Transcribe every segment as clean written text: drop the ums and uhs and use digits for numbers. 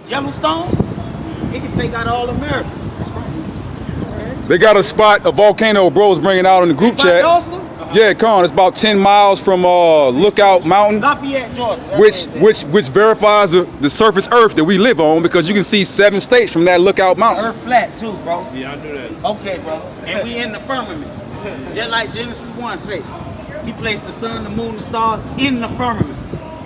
Yellowstone, it can take out all America. That's right. They got a spot, a volcano bros bringing out in the group chat. Yeah, Con, it's about 10 miles from Lookout Mountain. Lafayette, Georgia. Which verifies the surface Earth that we live on, because you can see 7 states from that Lookout Mountain. Earth flat too, bro. Yeah, I knew that. Okay, bro. And we in the firmament. Just like Genesis 1 say. He placed the sun, the moon, the stars in the firmament,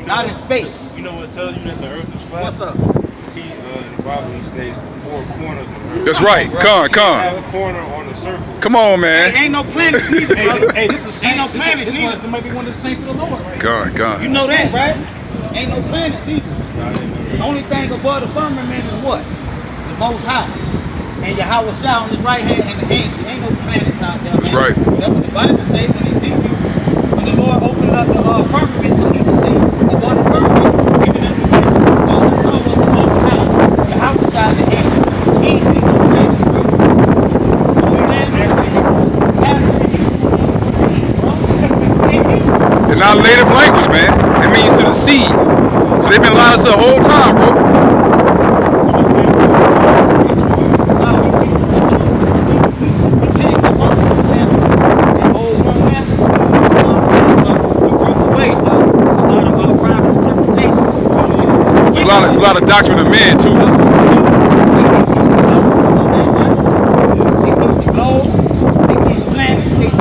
not in space. You know what tells you that the Earth is flat? What's up? In the Bible, he states the 4 corners of the Earth. That's right. Con. Have a corner on the circle. Come on, man. Ain't no planets neither, brother. Hey, this is Ain't no saints. planets This either. might be one of the saints of the Lord, right? Con. You know that, right? Ain't no planets either. No, I didn't know that. The only thing above the firmament is what? The Most High. And Yahweh Shah on his right hand and the angel. Ain't no planets out there. That's man. right. That's what the Bible says when he see you. When the Lord opened up the firmament so he could see above the firmament, even in the vision, all he saw was the Most High. Yahweh Shah and the angel. He ain't see no planets, bro. You know what I'm saying? Actually, he can see, bro. In our native language, man, it means to deceive. So they've been lying to us the whole time, bro. It's a lot of doctrine of men too. They teach the globe, they teach planets, they teach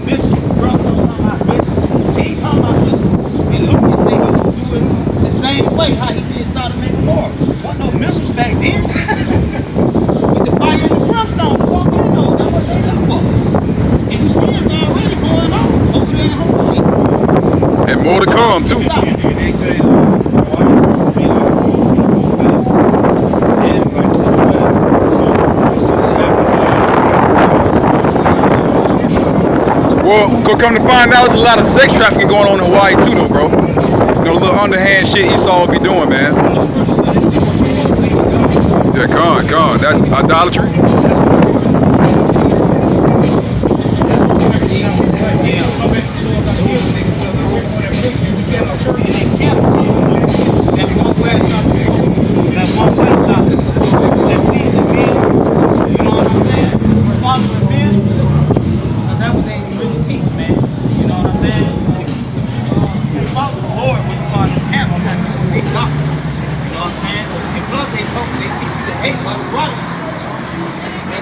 missiles. Brothers don't talk about missiles. They ain't talking about missiles. And Luke can say he gonna do it the same way how he did Sodom and Gomorrah. Wasn't no missiles back then. With the fire and the brimstone, the volcano, that's what they done for. And you see it's already going on over there in Hawaii. And more to come too. Stop. And they say, well, come to find out, there's a lot of sex trafficking going on in Hawaii too, though, bro. You know, the little underhand shit Esau be doing, man. Yeah, Con, that's idolatry.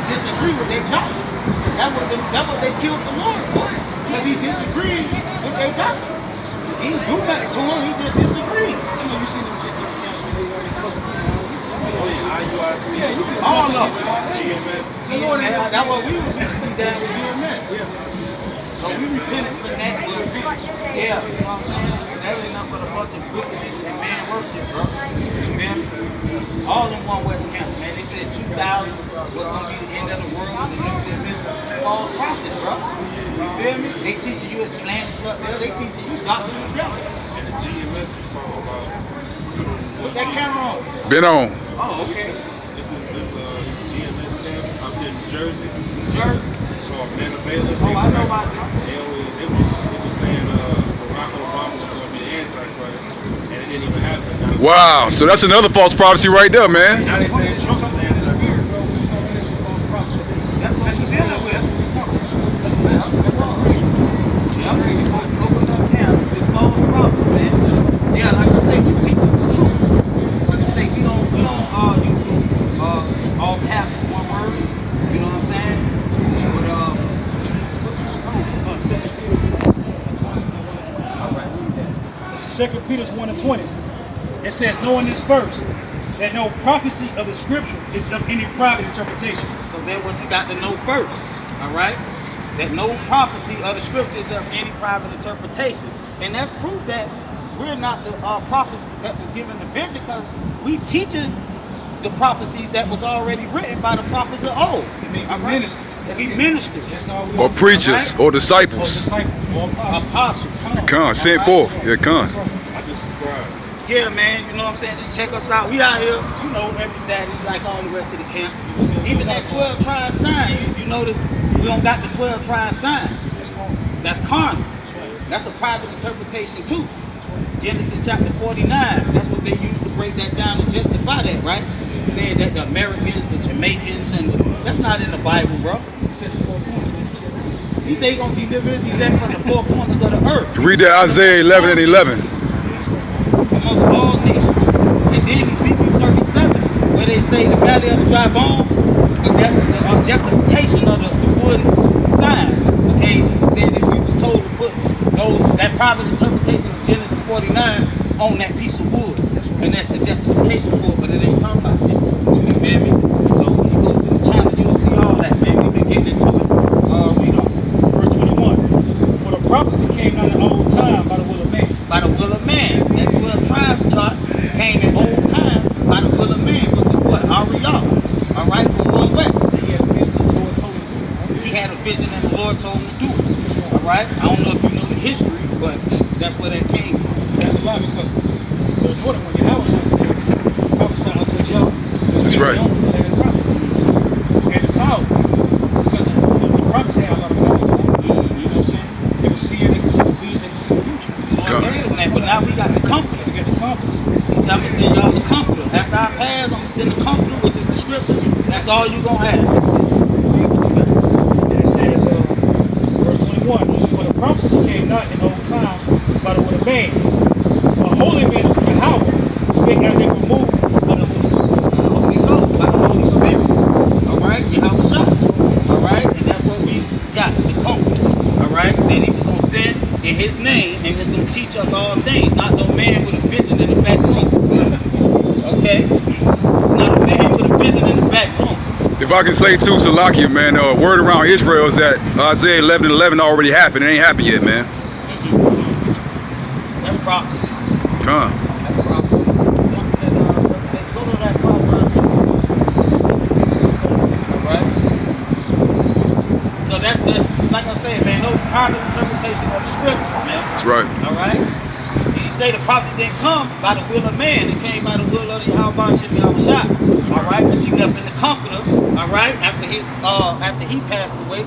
Disagree with their doctrine. That's what they killed the Lord for. Because he disagreed with their doctrine. He didn't do nothing to him, he just disagreed. I know you seen them chick in the camp when they already cussing people out. yeah, you see All of them. GMS. That's what we was used to be down with GMS. Yeah. So we repented for that. Yeah, you know what I'm saying? That ain't nothing but a bunch of wickedness and man worship, bro. You feel me? All them One West camps, man. They said 2000 was gonna be the end of the world with the nuclear missile. False prophets, bro. You feel me? They teaching you as planets up there. They teaching you doctrine of the devil. And the GMS is talking about. Put that camera on. Been on. Oh, okay. This is GMS camp up in Jersey. Jersey. Called Manavela. Oh, I know about that. It was saying Barack Obama was going to be the Antichrist, and it didn't even happen. Wow, so that's another false prophecy right there, man. Now they saying Trump is the Antichrist. That's what he's dealing with. Open up camp. It's false prophets, man. Yeah, like I say, we teachers the truth. Like I say, we don't YouTube all caps, one word. You know what I'm saying? But 2 Peter. This is 2 Peter 1:20. It says, knowing this verse, that no prophecy of the scripture is of any private interpretation. so then what you got to know first, all right? That no prophecy of the scripture is of any private interpretation. And that's proof that we're not the prophets that was given the vision, because we teaching the prophecies that was already written by the prophets of old. All right? Ministers. We ministers. That's all we Or preachers, or disciples. disciples, or apostles. Apostles. Con, sent forth. Yeah, Con. I just subscribed. Yeah, man, you know what I'm saying? Just check us out. We out here, you know, every Saturday, like all the rest of the camps. Even that 12 tribe sign, you notice we don't got the 12 tribe sign. That's carnal. That's a private interpretation too. Genesis chapter 49. That's what they use to break that down and justify that, right? Saying that the Americans, the Jamaicans, and that's not in the Bible, bro. He said the 4 corners, man. He said he's gonna deliver his elect from the 4 corners of the earth. Read that Isaiah 11 and 11. Amongst all nations. And then Ezekiel 37, where they say the valley of the dry bones, because that's the justification of the wood sign. Okay, saying that we was told to put that private interpretation of Genesis 49 on that piece of wood. And that's the justification for it, but it ain't talking about that. You feel me? So when you go to the channel, you'll see all that, man. We've been getting into it. Read on. Verse 21. For the prophecy came not in old time by the will of man. By the will of man. That 12 tribes chart came in old time by the will of man, which is what? Ariel. All right, from one west. So he had a vision and the Lord told him to do it, right? He had a vision and the Lord told him to do it. All right? I don't know if you know the history, but that's where that came from. That's a lie because the northern one, Yahweh said, prophesy unto Yahweh. That's right. He had the power. Because the prophets had a lot of power. You know what I'm saying? They could see it, they could see the vision, they could see the future. Lord gave him that, but now we got the comforter. They got the confidence. He said, I'm going to send y'all the comforter. After I pass, I'm going to send the comforter, which is the scriptures. That's all you're going to have. Read what you got. And it says, verse 21, for the prophecy came not in old time by the word of man. A holy man of Yahweh spake as they were moved by the Holy Ghost. By the Holy Spirit. All right? Yahweh shot. All right? And that's what we got, the comforter. All right? That he was going to send in his name and he's going to teach us all things. Not no man with a vision in the back room. Okay? Not a man with a vision in the back room. If I can say too, Salakia, man, word around Israel is that Isaiah 11 and 11 already happened. It ain't happened yet, man. That's prophecy. Huh. That's prophecy. Go to that Proverbs. All right? So that's just, like I said, man, those private interpretation of the scriptures, man. That's right. All right? And you say the prophecy didn't come by the will of man. It came by the will of Yahweh shot. All right? But you left in the comforter, all right? After he passed away,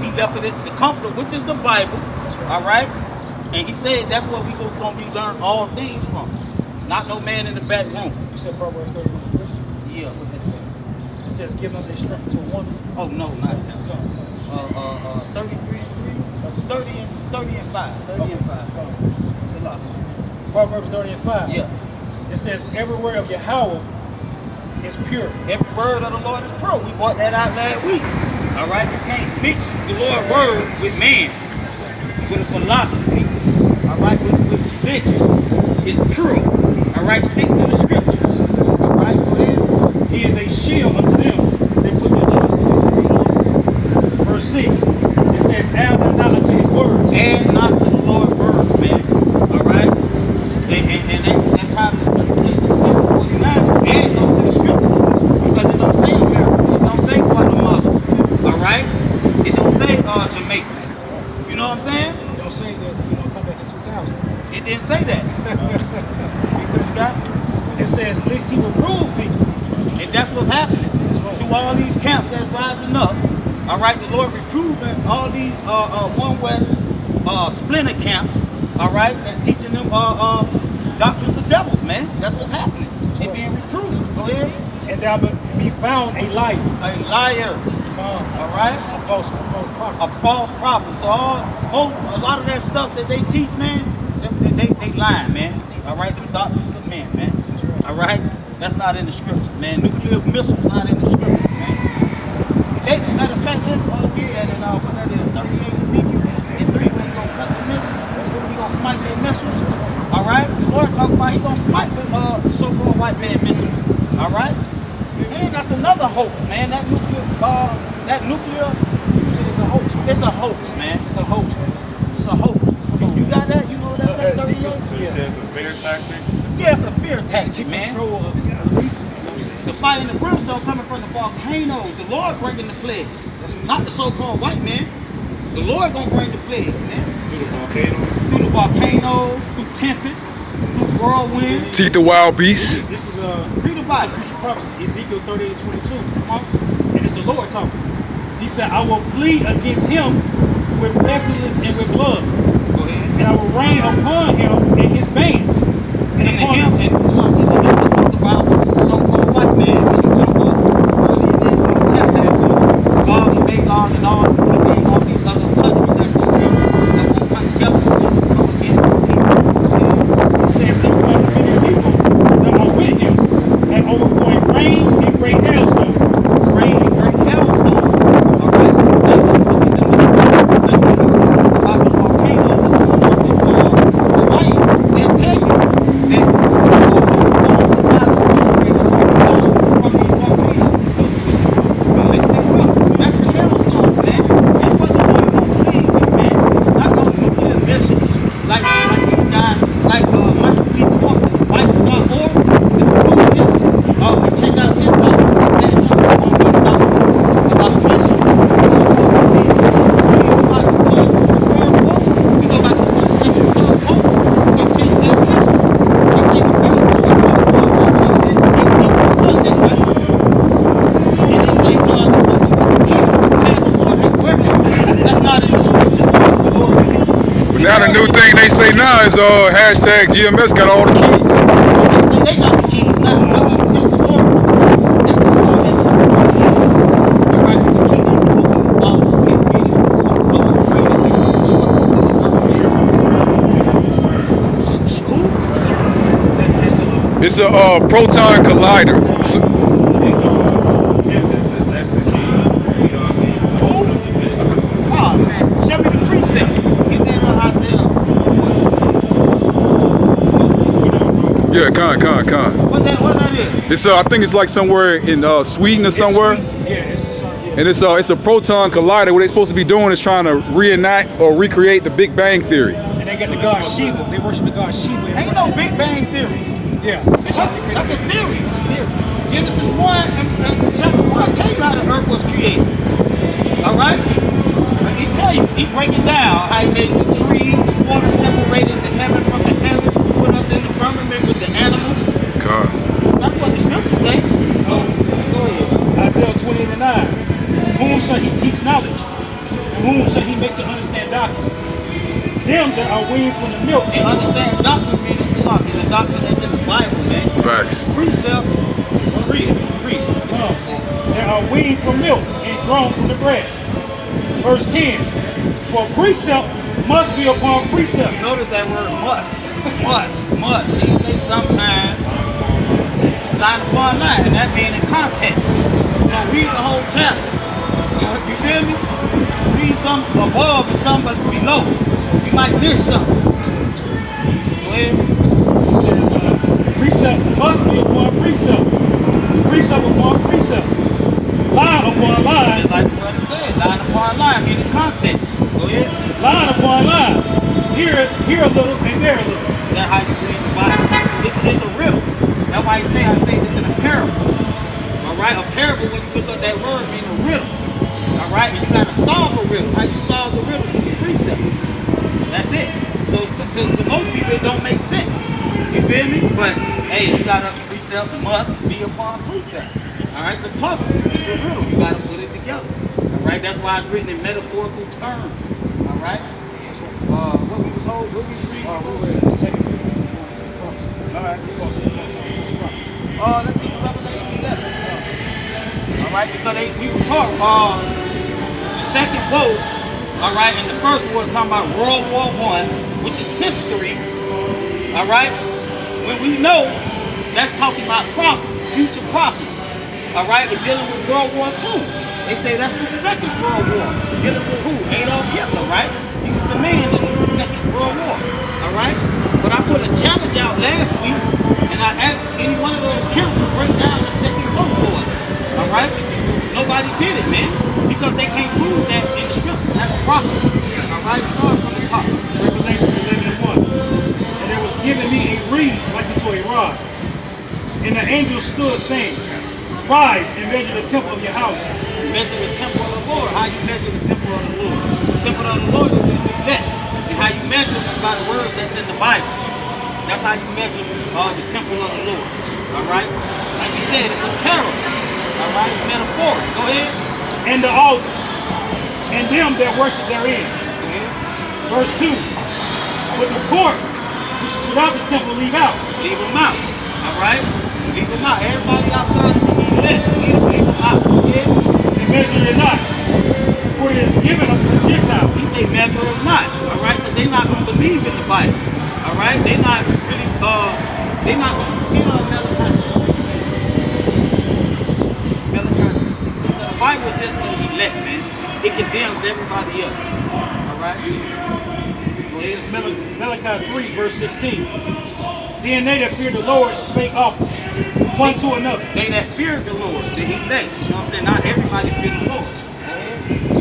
he left it the comforter, which is the Bible. All right? And he said that's what we was going to be learning all things from. Not no man in the back room. You said Proverbs 31:3? Yeah, what that say? It says, give them their strength to a woman. Oh, no, not that. 33 and 3. 30 and 5. 30 and 5. It's a lot. Proverbs 30:5. Yeah. It says, every word of Yahweh is pure. Every word of the Lord is pure. We brought that out last week. All right? You can't mix the Lord's word with man, with a philosophy. All right? With religion. It's pure. All right? Stick to the scriptures. All right? Go ahead. He is a shield unto them that put their trust in him. Verse 6. It says, add not unto his words. Add not to the Lord's words, man. All right? And that private interpretation of Genesis 49 is add no to the scriptures. Because it don't say America. It don't say Guatemala. All right? It don't say Jamaica. You know what I'm saying? It don't say that, come back in 2000. It didn't say that. What you got? It says, lest he reprove thee. And that's what's happening. Through all these camps that's rising up. All right, the Lord reproving all these One West splinter camps. All right, and teaching them doctrines of devils, man. That's what's happening. They're being reproved. Go ahead. And thou be found a liar. A liar. All right. A false prophet. A false prophet. So a lot of that stuff that they teach, man, they lying, man. All right, them doctrines of men, man. All right, that's not in the scriptures, man. Nuclear missiles not in the scriptures, man. Matter of fact, let's get at it now. What that is, 38 Ezekiel and 3, when he gonna cut the missiles. He gonna smite their missiles. All right, the Lord talking about he gonna smite the so-called white man missiles. All right, and that's another hoax, man. That nuclear fusion is a hoax. It's a hoax, man. It's a hoax, man. It's a hoax. You got that? You know what that says? 38. So you said it's a fear tactic? Yeah, it's a fear tactic, man. Control of his belief. The fire and the brimstone coming from the volcanoes. The Lord bringing the plagues. Not the so-called white man. The Lord gonna bring the plagues, man. Through the volcano? Through the volcanoes, through tempests, through whirlwinds. Teeth of wild beasts. This is Read the Bible. future prophecy, Ezekiel 38:22. And it's the Lord talking. He said, I will plead against him with pestilence and with blood. Go ahead. and I will rain upon him and his bands. And And the upon him, and so on, and let's talk about the so-called white man. When you jump up early in that chapter, God and Magog and all, he named all these other countries that's going to come together and come against his people. it says, and upon the many people that are with him, and overflowing rain and great hailstones. Rain and great hailstorm. All right? And look at the about the volcano that's coming off in Hawaii. They'll tell you that the size of the refrigerator is going to be gone from these volcanoes. Realistic rock. That's the hailstones, man. That's what the Lord gonna play with, man. Not no nuclear missiles like these guys, like Michael P. Portman, Michael.org. And check out his doctrine. That's one of his doctrines about missiles. You go back to the Second World War, they tell you that's history. They say the first World War, it was funded, right? And they say the was cast of war at Warhead. That's not in the scripture. But now the new thing they say now is hashtag GMS got all the keys. They say they got the keys now. It's the Lord. That's the song. That's the Lord. They're right with the key to the book of all this people. It's a proton collider. Oh man, show me the precept. Get that on Isaiah. Yeah, con. What that is? It's I think it's like somewhere in Sweden or somewhere. Yeah, it's a song. Yeah. And it's a proton collider. What they're supposed to be doing is trying to reenact or recreate the Big Bang Theory. And they got the god Shiva. They worship the god Shiva. Ain't no Big Bang Theory. Yeah. That's a theory. Genesis 1 and chapter 1 tell you how the earth was created. All right? But he tell you, he break it down. How he made the trees, the water separated the heaven from the heaven, put us in the firmament with the animals. God. That's what the scriptures say. So, go ahead. Isaiah 20:9. Whom shall he teach knowledge? And whom shall he make to understand doctrine? Them that are weaned from the milk And understand doctrine means it's a lot. It's a doctrine that's in the Bible, man. Facts. Precept. Read it. Read it. That's what I'm saying. that are weaned from milk and drawn from the breast. Verse 10. For precept must be upon precept. Notice that word must. Must. He say sometimes line upon line, and that being in context. So read the whole chapter. You feel me? Read some above and some below. You might miss something. Go ahead. It says precept must be upon precept. Precept upon precept. Line upon line. Just like the brother said, line upon line, meaning context. Go ahead. Line upon line. Here a little and there a little. That's how you read the Bible. It's a riddle. That's why I say it's in a parable. Alright? A parable, when you look up that word, means a riddle. Alright? And you gotta solve a riddle. How you solve the riddle? With the precepts. That's it. So to most people it don't make sense. You feel me? But hey, you gotta precept must be upon precept. Alright, it's a puzzle. It's a riddle. You gotta put it together. Alright, that's why it's written in metaphorical terms. Alright? What we was reading? Alright. Let's get to Revelation 11. Alright, because we was talking the second woe, alright, and the first war is talking about World War I, which is history. Alright? When we know that's talking about prophecy, future prophecy. Alright, and dealing with World War II. They say that's the second World War. Dealing with who? Adolf Hitler, right? He was the man in the Second World War. Alright? But I put a challenge out last week, and I asked any one of those camps to break down the second war for us. Alright? Nobody did it, man. Because they can't prove that in the scripture. That's prophecy. Alright? Start from the top. Revelations 11:1. And there was given me a reed like unto a rod. And the angel stood saying, Rise and measure the temple of Yahweh. Measure the temple of the Lord. How you measure the temple of the Lord? The temple of the Lord is his elect. And how you measure it by the words that's in the Bible. That's how you measure the temple of the Lord. Alright? Like we said, it's a parable. Alright? It's metaphoric. Go ahead. And the altar. And them that worship therein. Go ahead. Verse 2. But the court, which is without the temple, leave out. Leave them out. All right? Leave them out. Everybody outside of the elect, leave them out. Yeah? And measure it not, for it is given unto the Gentiles. He say measure them not. All right? Because they're not going to believe in the Bible. All right? They're not really, they're not going to, Malachi 3:16. Malachi 3:16. The Bible is just for the elect, man. It condemns everybody else. All right? This is Malachi 3, verse 16. Then they that fear the Lord spake often, one to another. They that fear the Lord, the elect. You know what I'm saying? Not everybody fear the Lord.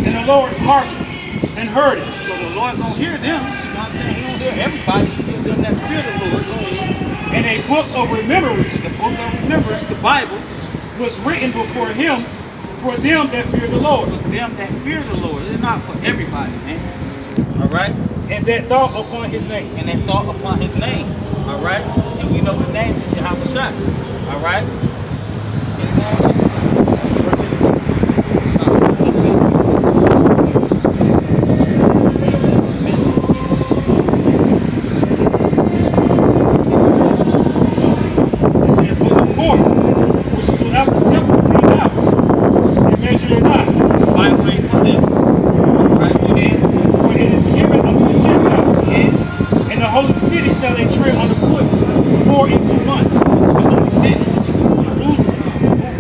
And the Lord hearkened and heard it. So the Lord gonna hear them. You know what I'm saying? He don't hear everybody. He hear them that fear the Lord. Go ahead. And a book of remembrance, The book of remembrance, the Bible, was written before him for them that fear the Lord. for them that fear the Lord. It's not for everybody, man. All right? And that thought upon his name. And they thought upon his name. All right? And we know the name is Yahweh Shai. All right? Verse 17. It says, but the court, which is without the temple, leave out, and measure it not, The Bible ain't for them. All right? Go ahead. for it is given unto the Gentiles. Yeah. And the holy city shall they tread on the foot 4 and 2 months. The holy city. Jerusalem.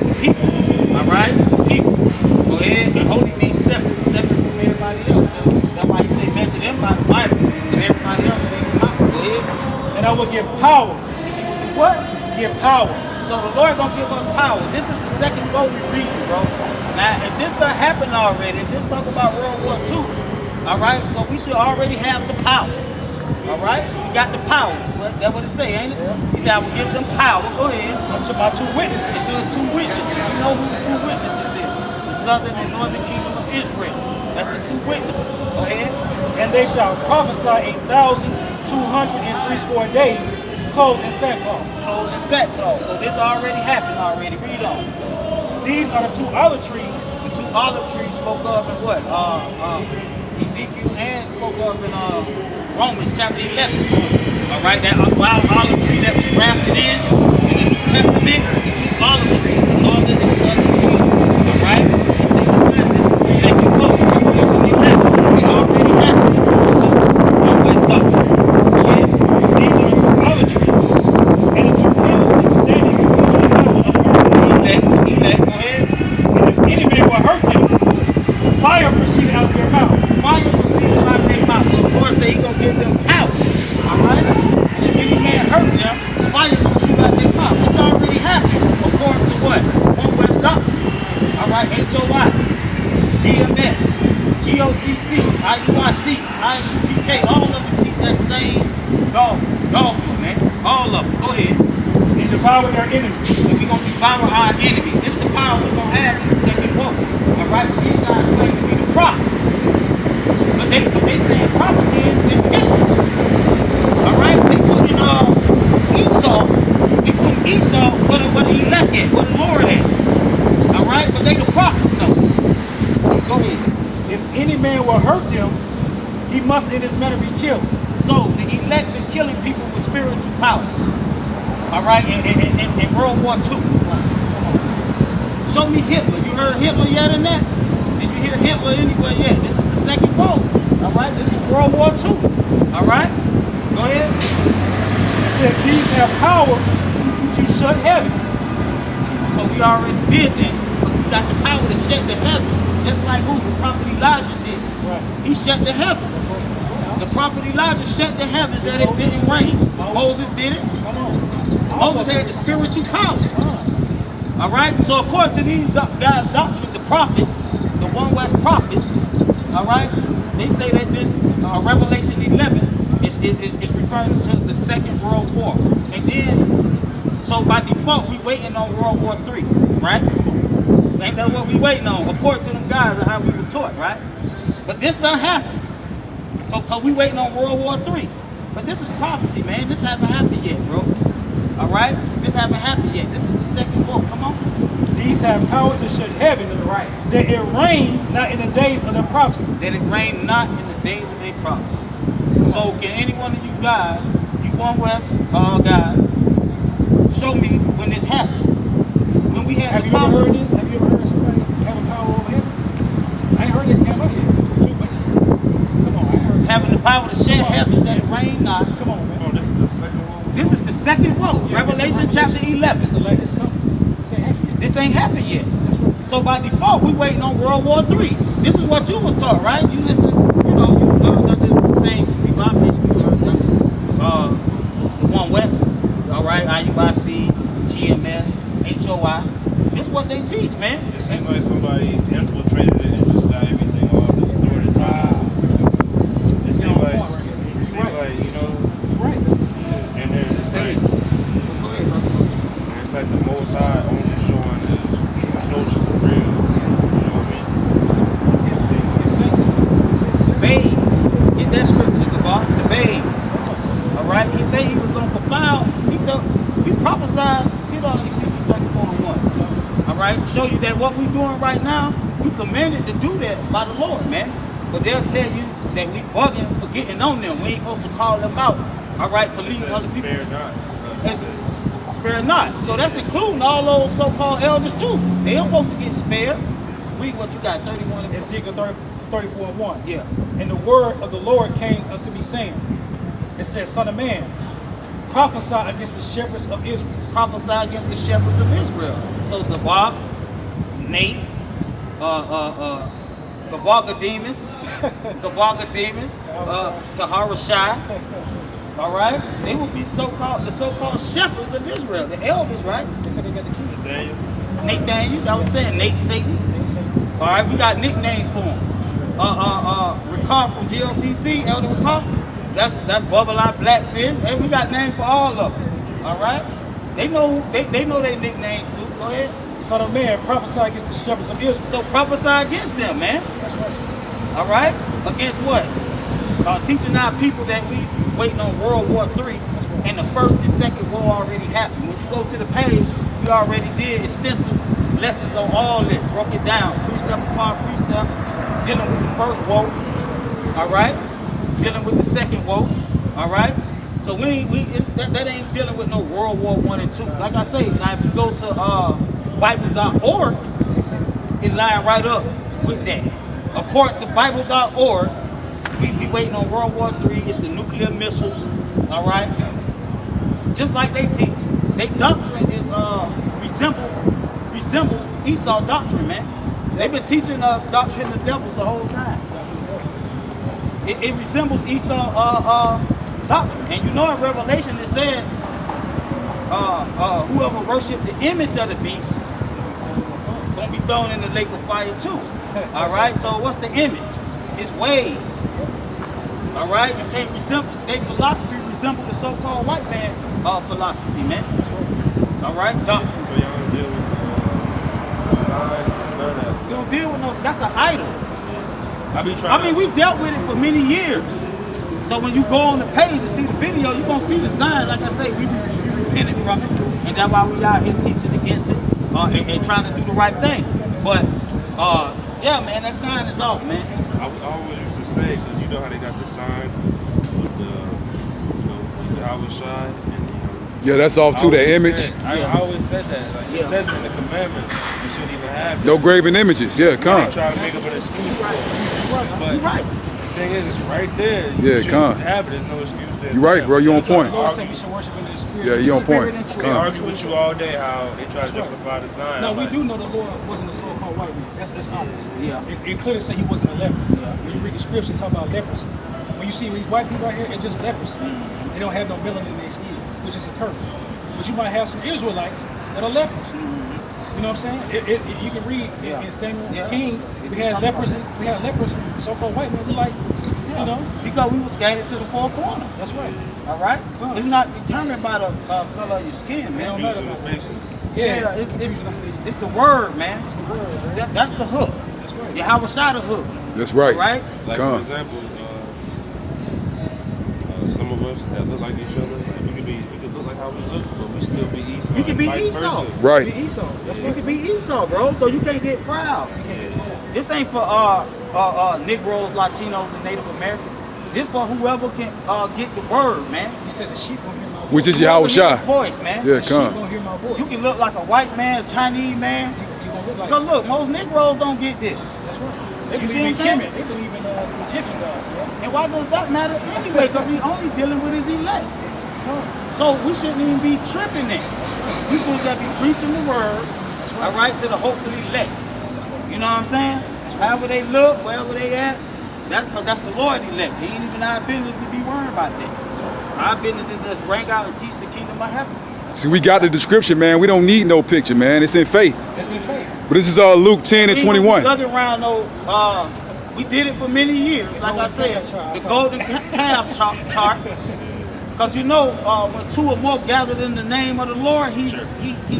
The people. All right? The people. Go ahead. And holy means separate. Separate from everybody else. That's why he say measure them by the Bible. And everybody else leave them out. Go ahead. And I will give power. What? Give power. So the Lord gonna give us power. This is the second book we reading, bro. Now, if this done happened already, if this talk about World War II, all right, so we should already have the power. All right? We got the power. That's what it say, ain't it? He said, I will give them power. Go ahead. Unto my 2 witnesses. Until it's 2 witnesses. You know who the 2 witnesses is. The southern and northern kingdom of Israel. That's the 2 witnesses. Go ahead. And they shall prophesy 1,260 days, clothed in sackcloth. Clothed in sackcloth. So this already happened already. Read on. These are the 2 olive trees. The 2 olive trees spoke of in what? Ezekiel and spoke of in Romans chapter 11. All right, that wild olive tree that was grafted in the New Testament, the 2 olive trees, the northern and southern kingdom. All right, this is the second book, Revelation 11. It already happened. So, West Doctrine. Yeah. These are the 2 olive trees, and the 2 candlesticks standing before the power of the earth. Elect, go ahead. And if any man will hurt them, fire proceeded out of their mouth. Fire proceeded out of their mouth. So the Lord said He gonna give them power. All right. And if any man hurt them, fire gonna shoot out their mouth. It's already happened according to what? West Doctrine. All right. HOI, GMS, GOCC, IUIC, ISUPK. All of them teach that same dogma, man. All of them. Go ahead. And devour their enemies. And we're going to devour our enemies. This is the power we're going to have in the second book. All right? But these guys claim to be the prophets. But they saying prophecy is history. All right? They put in Esau. They put Esau where the elect at, where the Lord at. All right? But they the prophets, though. Go ahead. If any man will hurt them, he must in this manner be killed. So the elect been killing people with spiritual power. All right, in World War II. Show me Hitler. You heard Hitler yet in that? Did you hear Hitler anywhere yet? This is the second book. All right, this is World War II. All right, go ahead. It said these have power to shut heaven. So we already did that. But we got the power to shut the heaven. Just like who? The prophet Elijah did. Right. He shut the heavens. The prophet Elijah shut the heavens that it didn't rain. Moses did it. Moses had the spiritual power. All right? So according to these guys' doctrines, the prophets, the One West prophets, all right, they say that this Revelation 11 is referring to the Second World War. And then, so by default, we waiting on World War III, right? Ain't that what we waiting on? According to them guys and how we was taught, right? But this done happen. So, cause we waiting on World War III. But this is prophecy, man. This haven't happened yet, bro. All right? This haven't happened yet. This is the second book. Come on. These have power to shut heaven, Right. that it rain not in the days of the prophecy. That it rain not in the days of their prophecies. So can any one of you guys, you one West guys, show me when this happened? When we had Have the you ever power? heard it? Have you ever heard somebody have a power over heaven? I ain't heard this come out yet. True witness. Come on, I ain't heard Having the power to shed heaven that rain not. Come on, man. Oh, this is the second one? This is the second woe. Yeah, Revelation chapter 11. It's the latest coming. This ain't happened yet. This ain't happened yet. That's right. So by default, we waiting on World War III. This is what you was taught, right? You listen, you know, you learned under the same people I basically learned under. The One West, all right, IUIC, GMS, HOI. This is what they teach, man. It seems like somebody infiltrated it and just got everything all distorted. It seems like, you know, Right. and then it's like, it's like the Most High only showing his true soldiers for real. You know what I mean? Babes. Get that scripture, Gabar. The babes. All right. He said he was gonna confound. He prophesied. You know, Ezekiel 34:1. All right. Show you that what we doing right now, we commanded to do that by the Lord, man. But they'll tell you that we bugging for getting on them. We ain't supposed to call them out. All right, for leading other people. Spare not. Spare not. So that's including all those so-called elders too. They ain't supposed to get spared. Read what you got, 31. Ezekiel 34:1. Yeah. And the word of the Lord came unto me, saying, it says, Son of man, prophesy against the shepherds of Israel. Prophesy against the shepherds of Israel. So Zabak, Nate, Gabargademus, Taharashai. All right, they will be the so-called shepherds of Israel, the elders, right? They said they got the key. Daniel. Nate Daniel, that's what I'm saying. Nate Satan. They said, All right, we got nicknames for them. Ricard from GLCC, Elder Ricard. That's Bubble Eye Blackfish. And we got names for all of them. All right, they know their nicknames too. Go ahead. Son of man, prophesy against the shepherds of Israel. So prophesy against them, man. That's right. All right, against what? Teaching our people that we waiting on World War III, and the first and second war already happened. When you go to the page, we already did extensive lessons on all that, broke it down, precept upon precept, dealing with the first woe, all right, dealing with the second woe, all right. So that ain't dealing with no World War I and II. Like I say, now if you go to Bible.org, it line right up with that. According to Bible.org, we waiting on World War III. It's the nuclear missiles, all right? Just like they teach. Their doctrine is resemble Esau doctrine, man. They've been teaching us doctrine of devils the whole time. It resembles Esau doctrine. And you know in Revelation it said, whoever worships the image of the beast gonna be thrown in the lake of fire too. All right, so what's the image? His ways. All right, you can't resemble, their philosophy resemble the so-called white man philosophy, man. All right, doctrine. So y'all don't deal with signs, none of that. You don't deal with no, that's an idol. I mean, we dealt with it for many years. So when you go on the page and see the video, you're gonna see the sign. Like I say, we repented from it. And that's why we out here teaching against it and trying to do the right thing. But yeah, man, that sign is off, man. I always used to say, because you know how they got the sign with the Abishai and Yeah, that's off too, that image. I always said that. Like, it says in the commandments, you shouldn't even have No graven images. Yeah, come. They try to make up an excuse for it. But You're right. the thing is, it's right there. Yeah, come. Have it. There's no excuse there. You're right, bro. You on point. The Lord said we should worship in the spirit. Yeah, you on point. They Come. argue with you all day how they try to justify the sign. No, I'm we like, do know the Lord wasn't a so-called white man. That's obvious. Yeah. It clearly say he wasn't a leper. When you read the scripture, it talk about leprosy. When you see these white people right here, it's just leprosy. They don't have no melanin in their skin, which is a curse. But you might have some Israelites that are lepers. You know what I'm saying? You can read in Samuel Kings. We had lepers. We had lepers, so-called white men. We like, you know, because we were scattered to the four corners. that's right. All right. It's not determined by the color of your skin, It man. don't matter confused about with that. faces. Yeah, it's the word, man. It's the word, right? That's the hook. That's right. Yahweh shot the hook. That's right. Right? Like Come. for example, some of us that look like each other, like we could look like how we look, but we still be Esau. You can be and vice Esau. versa. Right. Be Esau. That's You right. can be Esau, bro. So you can't get proud. You can't do that. This ain't for Negroes, Latinos, and Native Americans. This for whoever can get the word, man. You said the sheep gonna hear my voice. Which is Whoever Yahweh hear Shai. his voice, man. Yeah, The sheep come. gonna hear my voice. You can look like a white man, a Chinese man. You gonna look like. Cause look, most Negroes don't get this. That's right. They You see believe in what I'm saying? Kemet. They believe in the Egyptian gods, man. And why does that matter anyway? Because he's only dealing with his elect. So we shouldn't even be tripping it. We should just be preaching the word, all right, to the hopefully elect. You know what I'm saying? However they look, wherever they at, because that's the Lord elect. It ain't even our business to be worried about that. Our business is just bring out and teach the kingdom of heaven. See, we got the description, man. We don't need no picture, man. It's in faith. It's in faith. But this is Luke 10 and 21. Looking around though, we did it for many years. Like I said, the golden calf chart. Because you know, when two or more gathered in the name of the Lord, he's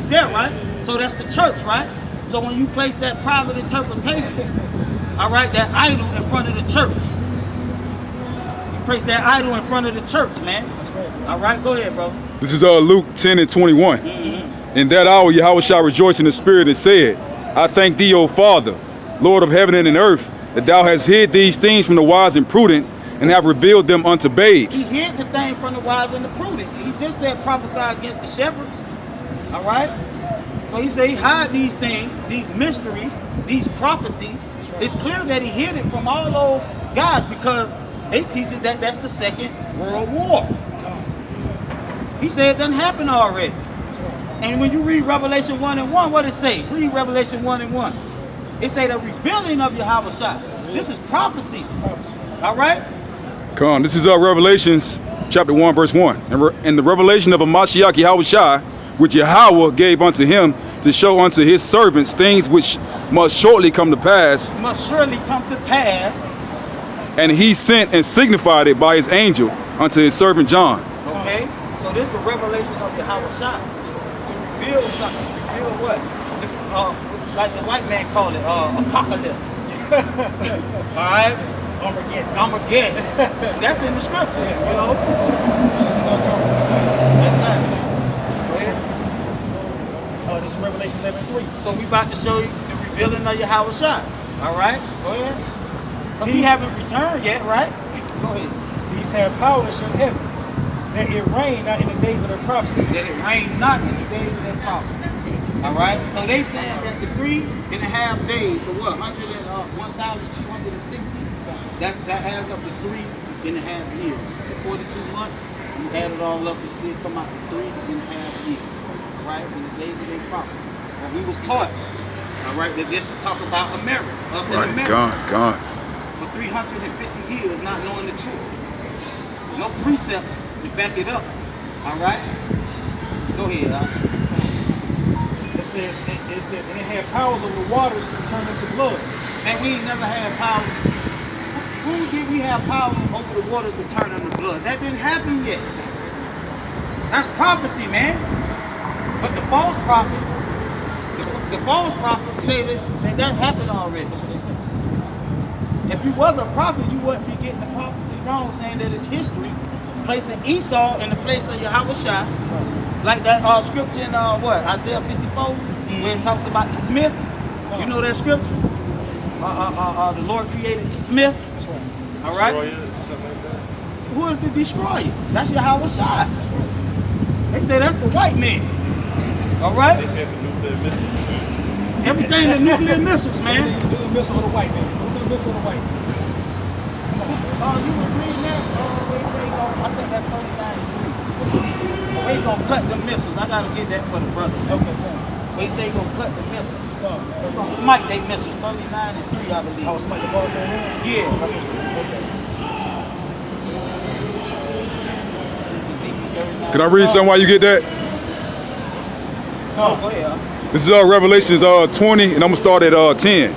there, right? So that's the church, right? So when you place that private interpretation, all right, that idol in front of the church. You place that idol in front of the church, man. All right, go ahead, brother. This is Luke 10 and 21. Mm-hmm. In that hour, Yahweh shall rejoice in the spirit and said, I thank thee, O Father, Lord of heaven and earth, that thou hast hid these things from the wise and prudent, and have revealed them unto babes. He hid the thing from the wise and the prudent. He just said prophesy against the shepherds. All right? So he said he hide these things, these mysteries, these prophecies. It's clear that he hid it from all those guys because they teach it that that's the Second World War. He said it doesn't happen already. And when you read Revelation 1 and 1, what it say? Read Revelation 1 and 1. It say the revealing of Yahweh Shai. This is prophecy. All right? Come on, this is Revelations chapter 1, verse 1. And the revelation of a Mashiach Yahweh Shai, which Yahweh gave unto him to show unto his servants things which must shortly come to pass. Must surely come to pass. And he sent and signified it by his angel unto his servant John. Okay? So this is the revelation of Yahweh Shai. To reveal something. Reveal what? Like the white man called it, apocalypse. All right? Armageddon. That's in the scripture, you know? Exactly. This is Revelation 11:3. So we about to show you the revealing of Yahweh Shai. All right? Go ahead. Because he haven't returned yet, right? Go ahead. These have power to shut heaven, that it rain not in the days of their prophecy. That it rained not in the days of their prophecy. All right? So they saying that the 3.5 days, the what? 1,260? That adds up to 3.5 years. The 42 months, you add it all up, it still come out to 3.5 years. All right? In the days of their prophecy. But we was taught, all right, that this is talking about America. Us in America. Gone. For 350 years not knowing the truth. No precepts to back it up. All right? Go ahead, It says, and it had powers over the waters to turn into blood. Man, we ain't never had power. Who did we have power over the waters to turn into blood? That didn't happen yet. That's prophecy, man. But the false prophets, the false prophets say that happened already. That's what they say. If you was a prophet, you wouldn't be getting the prophecy wrong, saying that it's history, placing Esau in the place of Yahweh Shai. Like that scripture in Isaiah 54, where it talks about the smith. You know that scripture? The Lord created the smith. That's right. All right? Something like that. Who is the destroyer? That's Yahweh Shai. They say that's the white man. All right? They said some nuclear missiles. Everything the nuclear missiles, man. Nuclear missile of the white man. Nuclear missile of the white man. You were reading that? They say, I think that's 39. Where you gonna cut the missiles? I gotta get that for the brother. Okay, Where you say you gonna cut the missiles? go. Smite they missiles, 39 and 3, I believe. I was smite the ball man. Yeah. Can I read something while you get that? Oh, go ahead. This is Revelations 20, and I'm gonna start at 10.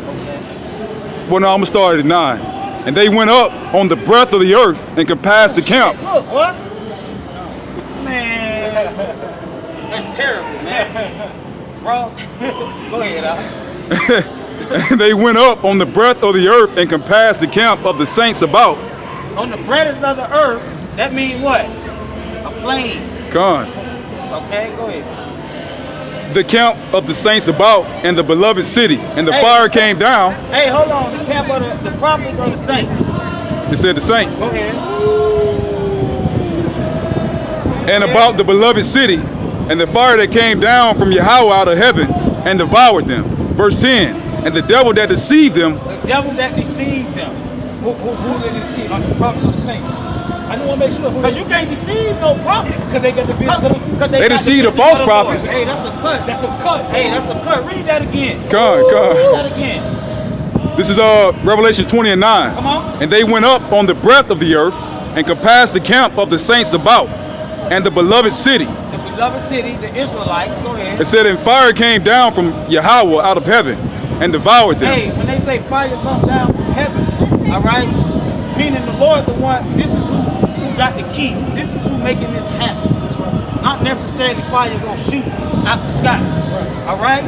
Well, no, I'm gonna start at 9. And they went up on the breadth of the earth and compassed the camp. Look, what? Man, that's terrible, man. Bro, go ahead, And they went up on the breadth of the earth and compassed the camp of the saints about. On the breadth of the earth, that means what? A plane. Gone. Okay, go ahead. The camp of the saints about and the beloved city. And the Hey. fire came down. Hey, hold on. The camp of the prophets or the saints? It said the saints. Go ahead. And about the beloved city, and the fire that came down from Yahweh out of heaven and devoured them. Verse 10. And the devil that deceived them. The devil that deceived them. Who did they see? Are the prophets or the saints? I just want to make sure. Because you can't deceive no prophet. Because they got the vision of the. They deceived the false prophets. Hey, that's a cut. That's a cut. Hey, that's a cut. Read that again. Come. Read that again. This is Revelation 20 and 9. Come on. And they went up on the breadth of the earth and compassed the camp of the saints about, and the beloved city. The beloved city, the Israelites. Go ahead. It said, and fire came down from Yahweh out of heaven and devoured them. Hey, when they say fire comes down from heaven, all right, meaning the Lord, the one. This is who got the key. This is who making this happen. Not necessarily fire gonna shoot out the sky. All right.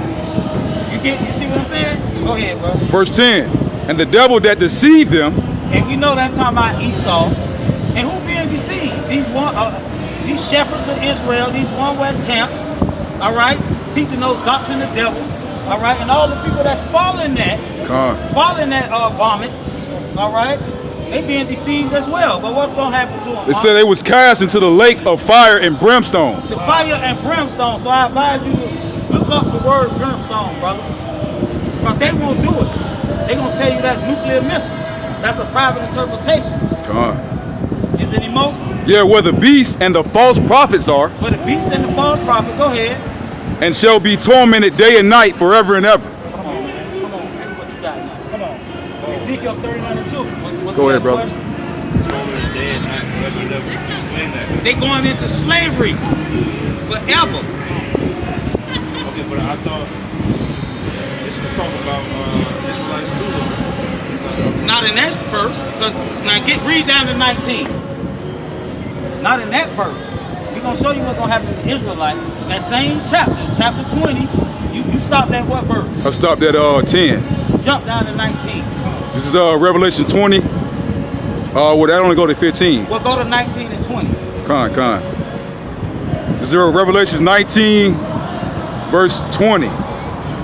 You see what I'm saying? Go ahead, bro. Verse 10. And the devil that deceived them. And we know that's talking about Esau. And who being deceived? These shepherds of Israel, these one west camps, all right, teaching those doctrine of devils, all right, and all the people that's following that vomit, all right, they being deceived as well. But what's gonna happen to them? It said they was cast into the lake of fire and brimstone. The fire and brimstone. So I advise you to look up the word brimstone, brother, because they won't do it. They gonna tell you that's nuclear missiles. That's a private interpretation. Is it any more? Yeah, where the beast and the false prophets are. Where the beast and the false prophet. Go ahead. And shall be tormented day and night forever and ever. Come on, man. Come on, man. What you got now? Come on. Ezekiel 39 and 2. What's Go ahead, the brother. question? Tormented day and night forever and ever. Explain that. They going into slavery forever. Okay, but I thought this is talking about Israelites too, though. Not in that verse, because now read down to 19. Not in that verse. We're gonna show you what's gonna happen to the Israelites. That same chapter 20. You stopped at what verse? I stopped at 10. Jump down to 19. This is Revelation 20. Well, that only go to 15. Well, go to 19 and 20. Con. This is Revelation 19, verse 20.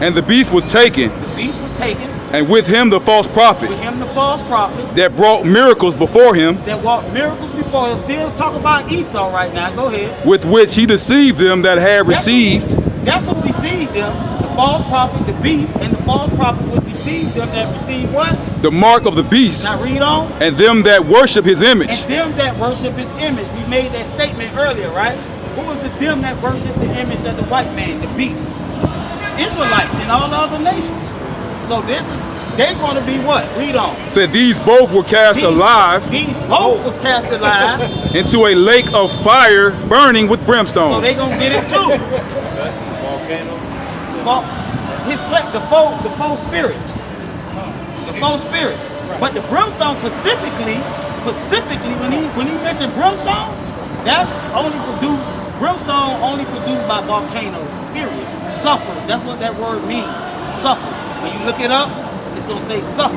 And the beast was taken, The beast was taken. and with him the false prophet, With him the false prophet that brought miracles before him, that walked miracles before him. Still talk about Esau right now. Go ahead. with which he deceived them that had received. That's who deceived them. The false prophet, the beast, and the false prophet was deceived them that received what? The mark of the beast, Now read on. and them that worship his image. And them that worship his image. We made that statement earlier, right? Who was the them that worship the image of the white man, the beast? Israelites and all the other nations. So they're going to be what? Read on. Said these both were cast alive These both was cast alive. into a lake of fire burning with So brimstone. they going to get it too. Volcano. Well, the four spirits. The four spirits. But the brimstone specifically when he mentioned brimstone, brimstone only produced by volcanoes, period. Suffer. That's what that word means. Suffer. When you look it up, it's gonna say suffer.